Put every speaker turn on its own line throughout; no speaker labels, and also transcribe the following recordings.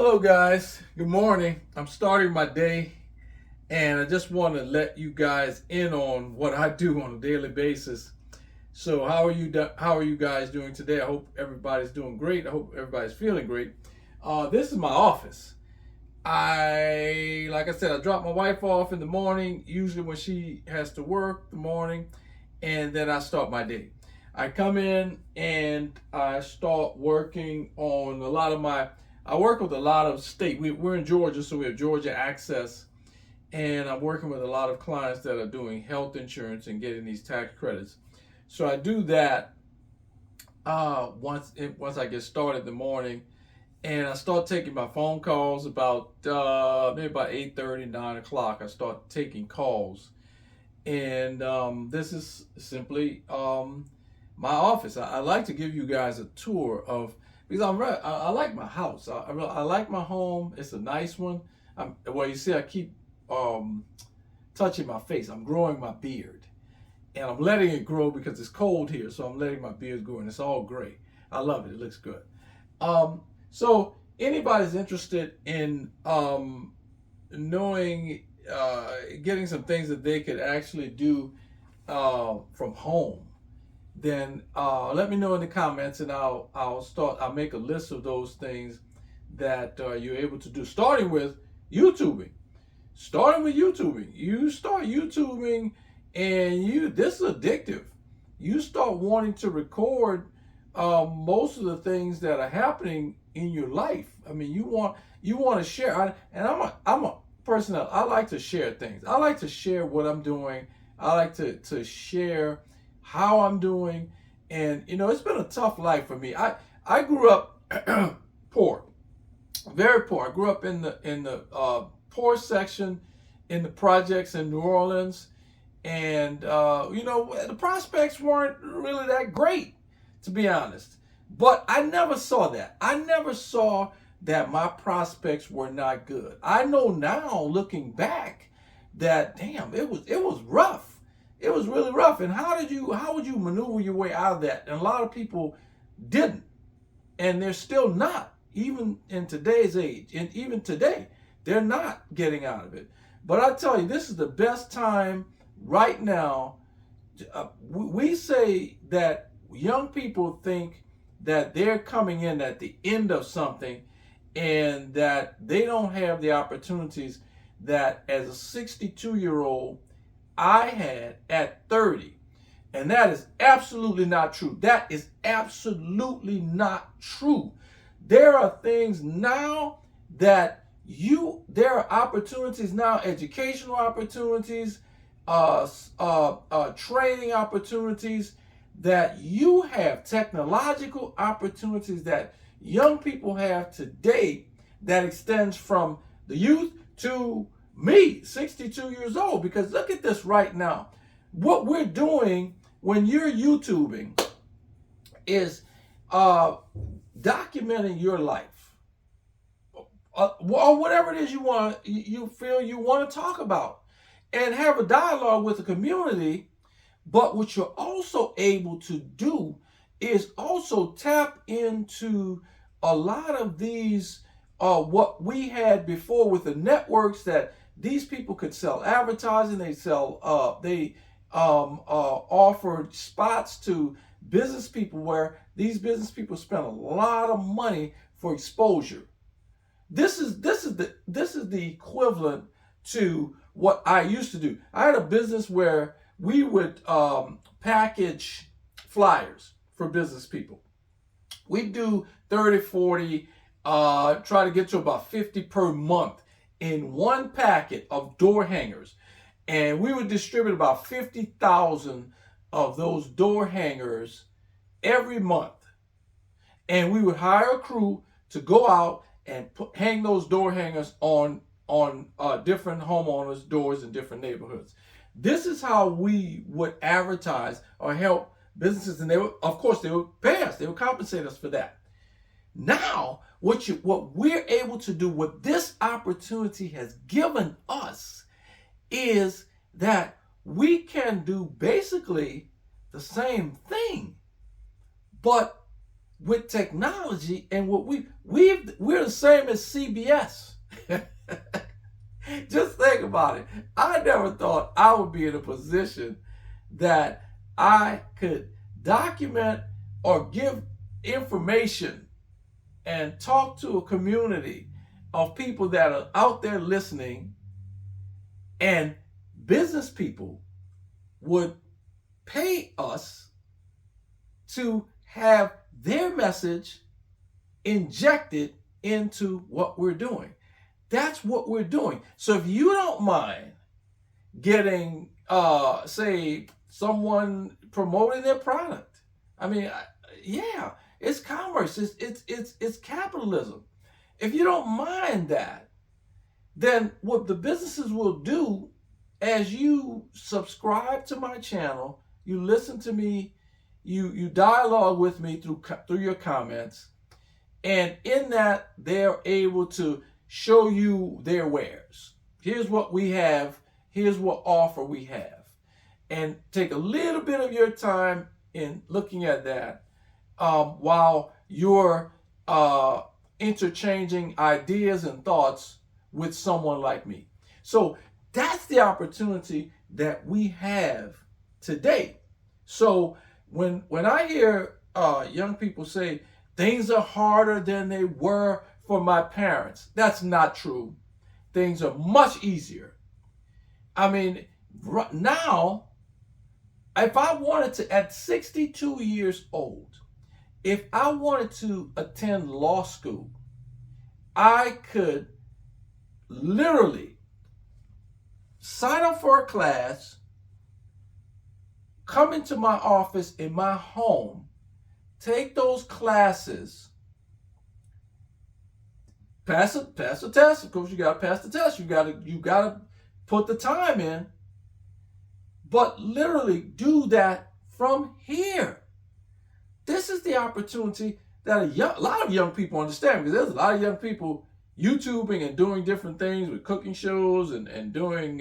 Hello, guys. Good morning. I'm starting my day, and I just want to let you guys in on what I do on a daily basis. So, how are you guys doing today? I hope everybody's doing great. I hope everybody's feeling great. This is my office. Like I said, I drop my wife off in the morning, usually when she has to work the morning, and then I start my day. I come in and I start working on a lot of my. I work with a lot of state. We're in Georgia, so we have Georgia access, and I'm working with a lot of clients that are doing health insurance and getting these tax credits. So I do that once I get started in the morning, and I start taking my phone calls about maybe about 8:30, 9 o'clock. I start taking calls, and this is simply my office. I like to give you guys a tour of because I like my house. I like my home. It's a nice one. Well, you see, I keep touching my face. I'm growing my beard, and I'm letting it grow because it's cold here. So I'm letting my beard grow, and it's all gray. I love it. It looks good. So anybody's interested in knowing, getting some things that they could actually do from home, then let me know in the comments, and I'll make a list of those things that you're able to do. Starting with YouTubing. You start YouTubing, and this is addictive. You start wanting to record most of the things that are happening in your life. I mean, you want to share. I'm a person that I like to share things. I like to share what I'm doing. I like to share how I'm doing, and it's been a tough life for me. I grew up poor, very poor. I grew up in the poor section in the projects in New Orleans, and the prospects weren't really that great, to be honest. But I never saw that. I never saw that my prospects were not good. I know now, looking back, that damn, it was rough. It was really rough. And how would you maneuver your way out of that? And a lot of people didn't, and they're still not, even in today's age, and even today, they're not getting out of it. But I tell you, this is the best time right now. We say that young people think that they're coming in at the end of something, and that they don't have the opportunities that as a 62-year-old I had at 30. And that is absolutely not true. That is absolutely not true. There are things now there are opportunities now, educational opportunities, training opportunities that you have, technological opportunities that young people have today that extends from the youth to me, 62 years old. Because look at this right now. What we're doing when you're YouTubing is documenting your life, or whatever it is you feel you want to talk about, and have a dialogue with the community. But what you're also able to do is also tap into a lot of these, what we had before with the networks, that these people could sell advertising. They offered spots to business people, where these business people spend a lot of money for exposure. This is the equivalent to what I used to do. I had a business where we would package flyers for business people. We do 30, 40, try to get to about 50 per month in one packet of door hangers. And we would distribute about 50,000 of those door hangers every month. And we would hire a crew to go out and hang those door hangers on different homeowners' doors in different neighborhoods. This is how we would advertise or help businesses, and of course, they would pay us. They would compensate us for that. Now, what we're able to do, what this opportunity has given us, is that we can do basically the same thing, but with technology and what we're the same as CBS. Just think about it. I never thought I would be in a position that I could document or give information and talk to a community of people that are out there listening, and business people would pay us to have their message injected into what we're doing. That's what we're doing. So if you don't mind getting, say, someone promoting their product, I mean, yeah, it's commerce. It's capitalism. If you don't mind that, then what the businesses will do, as you subscribe to my channel, you listen to me, you dialogue with me through your comments, and in that they're able to show you their wares. Here's what we have. Here's what offer we have, and take a little bit of your time in looking at that while you're interchanging ideas and thoughts with someone like me. So that's the opportunity that we have today. So when I hear young people say things are harder than they were for my parents, that's not true. Things are much easier. I mean, right now, if I wanted to, at 62 years old, if I wanted to attend law school, I could literally sign up for a class, come into my office in my home, take those classes, pass the test. Of course, you got to pass the test. You got to put the time in, but literally do that from here. This is the opportunity that a lot of young people understand, because there's a lot of young people YouTubing and doing different things with cooking shows and doing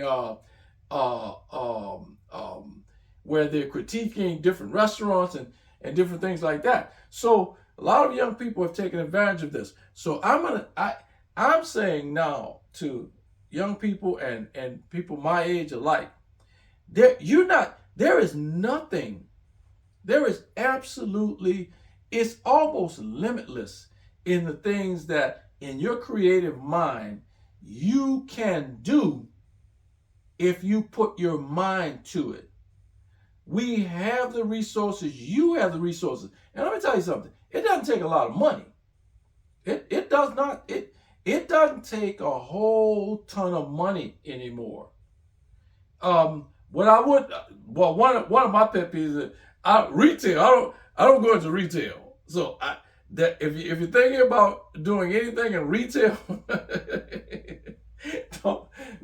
where they're critiquing different restaurants and different things like that. So a lot of young people have taken advantage of this. So I'm saying now to young people and people my age alike, there is nothing, there is absolutely, it's almost limitless in the things that in your creative mind you can do if you put your mind to it. We have the resources, you have the resources. And let me tell you something, it doesn't take a lot of money. It does not, it doesn't take a whole ton of money anymore. One of my pet peeves is retail. I don't go into retail. So if you're thinking about doing anything in retail,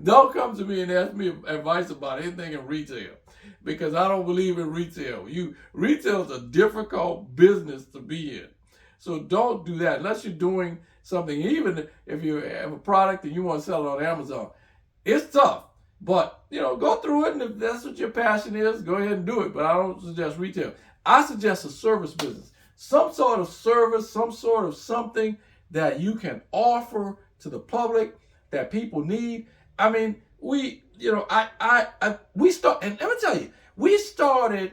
don't come to me and ask me advice about anything in retail, because I don't believe in retail. Retail is a difficult business to be in. So don't do that unless you're doing something. Even if you have a product and you want to sell it on Amazon, it's tough. But go through it, and if that's what your passion is, go ahead and do it. But I don't suggest retail. I suggest a service business, some sort of service, some sort of something that you can offer to the public that people need. I mean, we start, and let me tell you, we started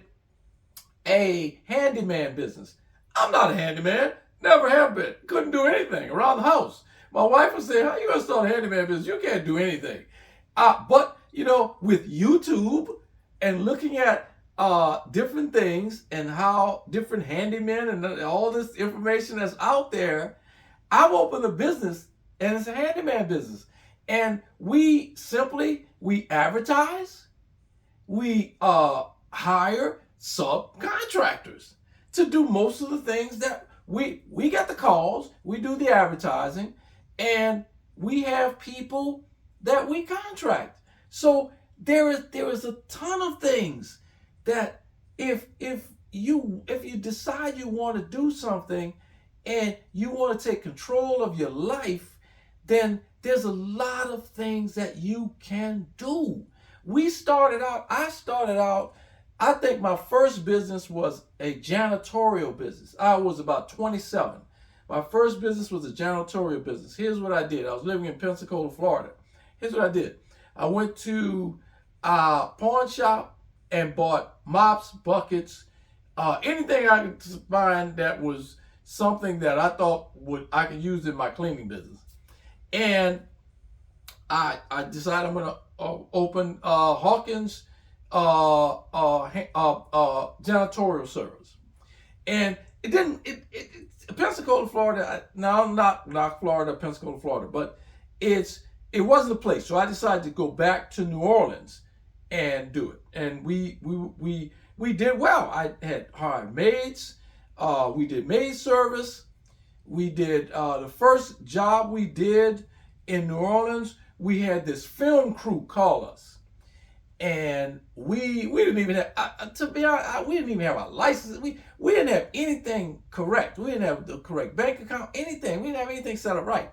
a handyman business. I'm not a handyman, never have been, couldn't do anything around the house. My wife would say, "How you gonna start a handyman business? You can't do anything." But with YouTube and looking at different things and how different handymen and all this information that's out there, I've opened a business, and it's a handyman business. And we advertise, we hire subcontractors to do most of the things that we get the calls, we do the advertising, and we have people that we contract. So there is a ton of things that if you decide you want to do something and you want to take control of your life, then there's a lot of things that you can do. I started out I think my first business was a janitorial business. I was about 27. My first business was a janitorial business. Here's what I did. I was living in Pensacola, Florida. Here's what I did. I went to a pawn shop and bought mops, buckets, anything I could find that was something that I thought I could use in my cleaning business. And I decided I'm going to open Hawkins janitorial service. And it didn't, Pensacola, Florida, now I'm not Florida, Pensacola, Florida, but it wasn't a place. So I decided to go back to New Orleans and do it. And we did well. I had hired maids. We did maid service. We did the first job we did in New Orleans. We had this film crew call us, and we didn't even have to be honest, we didn't even have a license. We didn't have anything correct. We didn't have the correct bank account. Anything. We didn't have anything set up right.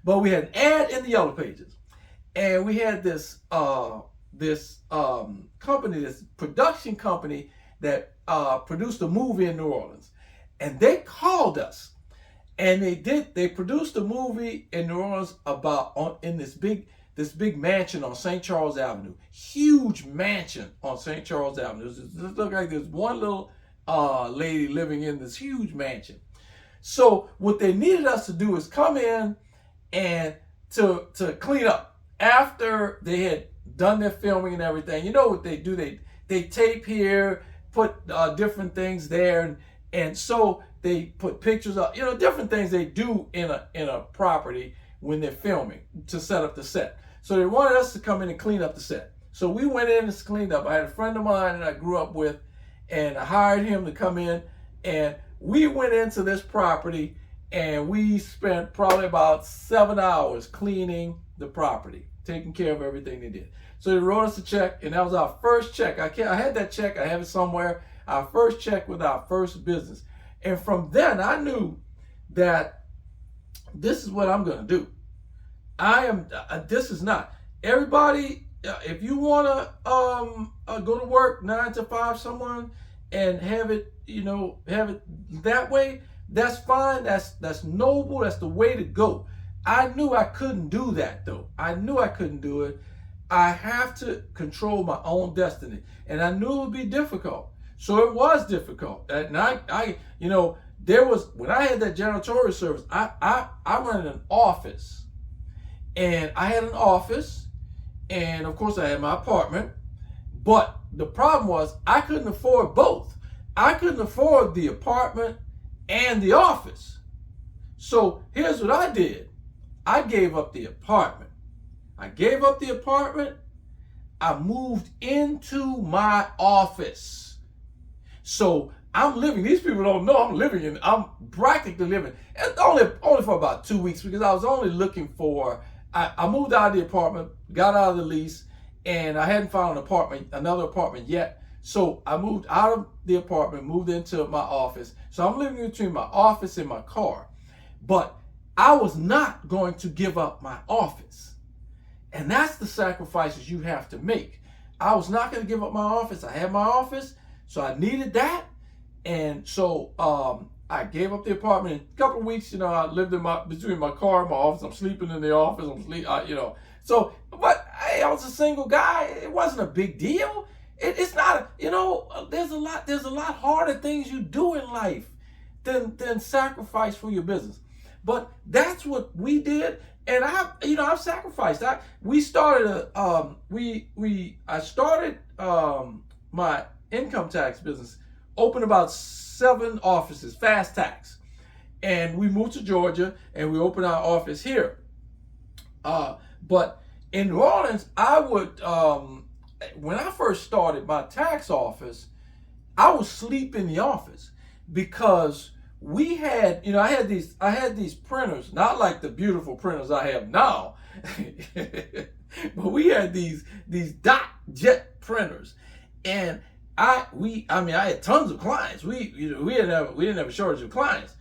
But we had an ad in the Yellow Pages, and we had this company, this production company that produced a movie in New Orleans, and they called us. And they produced a movie in New Orleans in this big mansion on St. Charles Avenue. Huge mansion on St. Charles Avenue. It looked like there's one little lady living in this huge mansion. So what they needed us to do is come in and to clean up after they had done their filming and everything. You know what they do? They tape here, put different things there, and so they put pictures up, different things they do in a property when they're filming to set up the set. So they wanted us to come in and clean up the set. So we went in and cleaned up. I had a friend of mine that I grew up with, and I hired him to come in, and we went into this property, and we spent probably about 7 hours cleaning the property, taking care of everything they did. So they wrote us a check, and that was our first check. I had that check. I have it somewhere. Our first check with our first business. And from then, I knew that this is what I'm going to do. This is not. Everybody, if you want to go to work 9 to 5, someone, and have it that way, that's fine. That's noble. That's the way to go. I knew I couldn't do that, though. I knew I couldn't do it. I have to control my own destiny. And I knew it would be difficult. So it was difficult. And there was, when I had that janitorial service, I ran an office. And I had an office, and of course I had my apartment. But the problem was I couldn't afford both. I couldn't afford the apartment and the office. So here's what I did. I gave up the apartment. I moved into my office. So I'm living, these people don't know I'm practically living, and only for about 2 weeks, because I was only looking for, I moved out of the apartment, got out of the lease, and I hadn't found another apartment yet. So I moved out of the apartment, moved into my office. So I'm living between my office and my car. But I was not going to give up my office. And that's the sacrifices you have to make. I was not going to give up my office. I had my office, so I needed that. And so I gave up the apartment. In a couple of weeks, I lived between my car and my office. I'm sleeping in the office. So, but hey, I was a single guy. It wasn't a big deal. It's not, there's a lot harder things you do in life than sacrifice for your business. But that's what we did. And I've sacrificed. I started my income tax business, opened about 7 offices, fast tax. And we moved to Georgia and we opened our office here. But in New Orleans, I would, when I first started my tax office, I would sleep in the office because we had, I had these printers, not like the beautiful printers I have now, but we had these dot jet printers, and I had tons of clients. We didn't have a shortage of clients,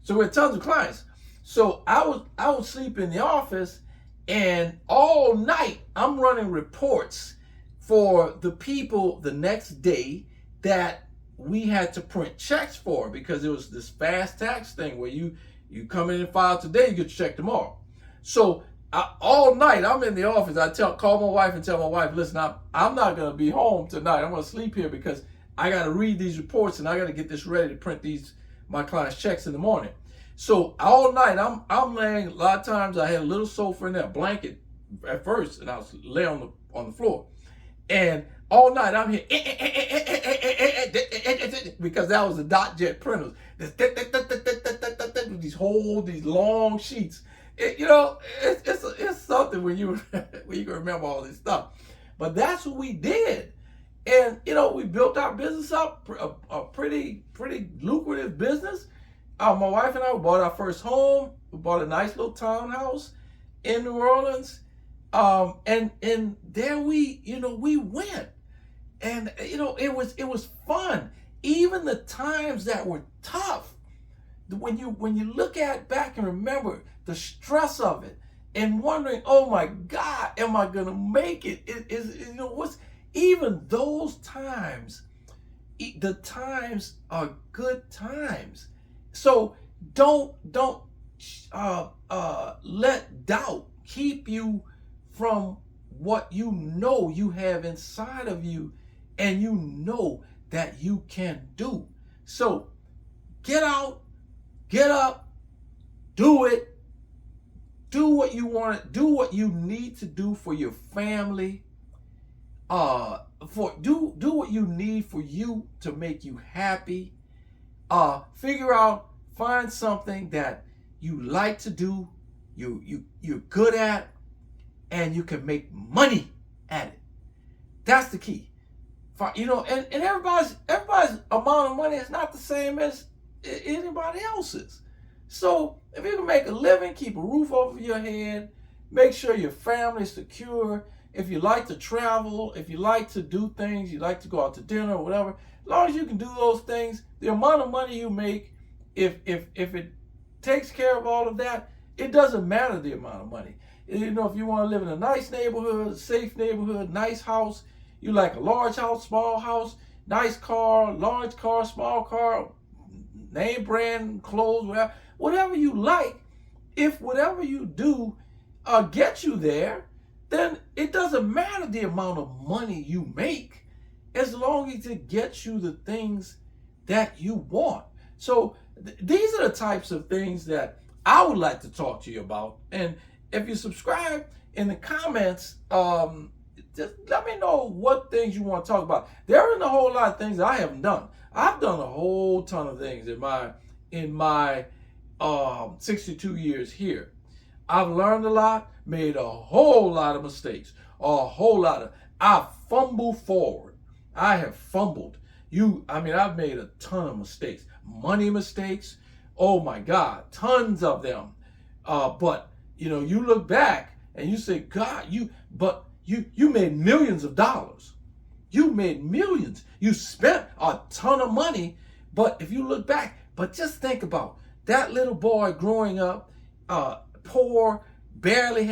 so we had tons of clients. So I would sleep in the office, and all night I'm running reports for the people the next day that we had to print checks for, because it was this fast tax thing where you come in and file today, you get your check tomorrow. So all night I'm in the office. Call my wife and tell my wife, listen, I'm not going to be home tonight. I'm going to sleep here because I got to read these reports and I got to get this ready to print my clients' checks in the morning. So all night I'm laying. A lot of times I had a little sofa in there, a blanket at first, and I was laying on the floor. And all night I'm here because that was the dot jet printers. These long sheets. It's something when you can remember all this stuff. But that's what we did. And we built our business up, a pretty lucrative business. My wife and I bought our first home. We bought a nice little townhouse in New Orleans. And there we went. And it was fun. Even the times that were tough, when you look back and remember the stress of it and wondering, oh my God, am I gonna make it? Even those times, the times are good times. So don't let doubt keep you from what you have inside of you, and that you can do. So get out, get up, do it. Do what you want. Do what you need to do for your family. Do what you need for you to make you happy. Find something that you like to do, you're good at, and you can make money at it. That's the key. And everybody's amount of money is not the same as anybody else's. So if you can make a living, keep a roof over your head, make sure your family's secure. If you like to travel, if you like to do things, you like to go out to dinner or whatever, as long as you can do those things, the amount of money you make, if it takes care of all of that, it doesn't matter the amount of money. If you want to live in a nice neighborhood, safe neighborhood, nice house, you like a large house, small house, nice car, large car, small car, name brand clothes, whatever you like, if whatever you do gets you there, then it doesn't matter the amount of money you make, as long as it gets you the things that you want. So these are the types of things that I would like to talk to you about. And if you subscribe, in the comments, just let me know what things you want to talk about. There isn't a whole lot of things I haven't done. I've done a whole ton of things in my 62 years here. I've learned a lot, made a whole lot of mistakes, I fumble forward. I have fumbled. I've made a ton of mistakes, money mistakes. Oh my God, tons of them. But you look back and you say, God, you made millions of dollars. You made millions. You spent a ton of money. But if you look back, but just think about that little boy growing up, poor, barely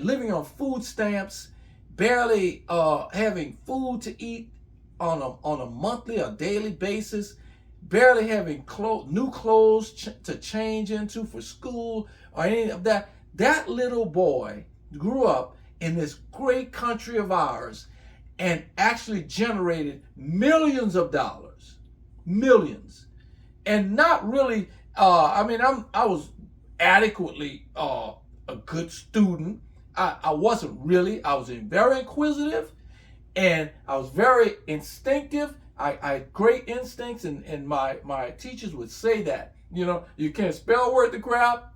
living on food stamps, barely having food to eat on a monthly or daily basis, barely having new clothes to change into for school or any of that. That little boy grew up in this great country of ours and actually generated millions of dollars, millions, and not really. I was adequately a good student. I wasn't really. I was very inquisitive, and I was very instinctive. I had great instincts, and my teachers would say that you can't spell worth the crap.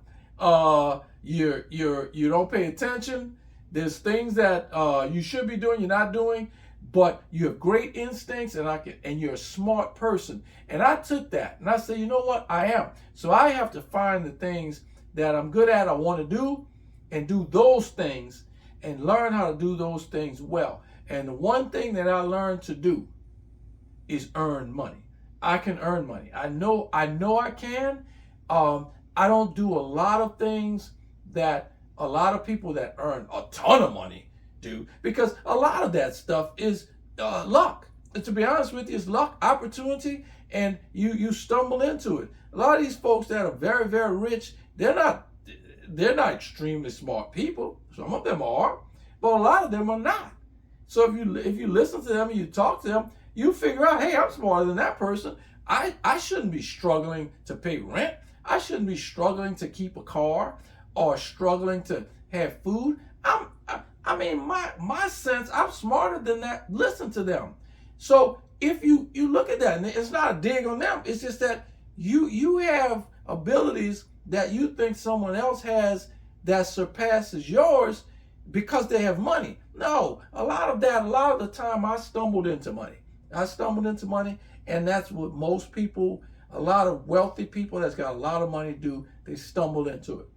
You don't pay attention. There's things that you should be doing, you're not doing, but you have great instincts, and you're a smart person. And I took that, and I said, you know what, I am. So I have to find the things that I'm good at, I want to do, and do those things, and learn how to do those things well. And the one thing that I learned to do is earn money. I can earn money. I know I can. I don't do a lot of things that a lot of people that earn a ton of money do, because a lot of that stuff is luck. to be honest with you, it's luck, opportunity, and you stumble into it. A lot of these folks that are very, very rich, they're not extremely smart people. Some of them are, but a lot of them are not. So if you listen to them and you talk to them, you figure out, hey, I'm smarter than that person. I shouldn't be struggling to pay rent. I shouldn't be struggling to keep a car or struggling to have food. I mean, my sense, I'm smarter than that. Listen to them. So if you look at that, and it's not a dig on them, it's just that you have abilities that you think someone else has that surpasses yours because they have money. No, a lot of the time I stumbled into money. And that's what most people, a lot of wealthy people that's got a lot of money do. They stumble into it.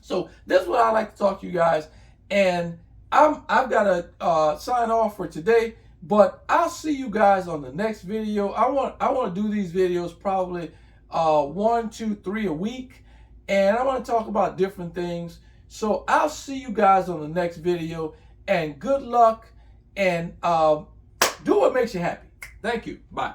So this is what I like to talk to you guys, and I've got to sign off for today. But I'll see you guys on the next video. I want to do these videos probably 1, 2, 3 a week, and I want to talk about different things. So I'll see you guys on the next video, and good luck, and do what makes you happy. Thank you. Bye.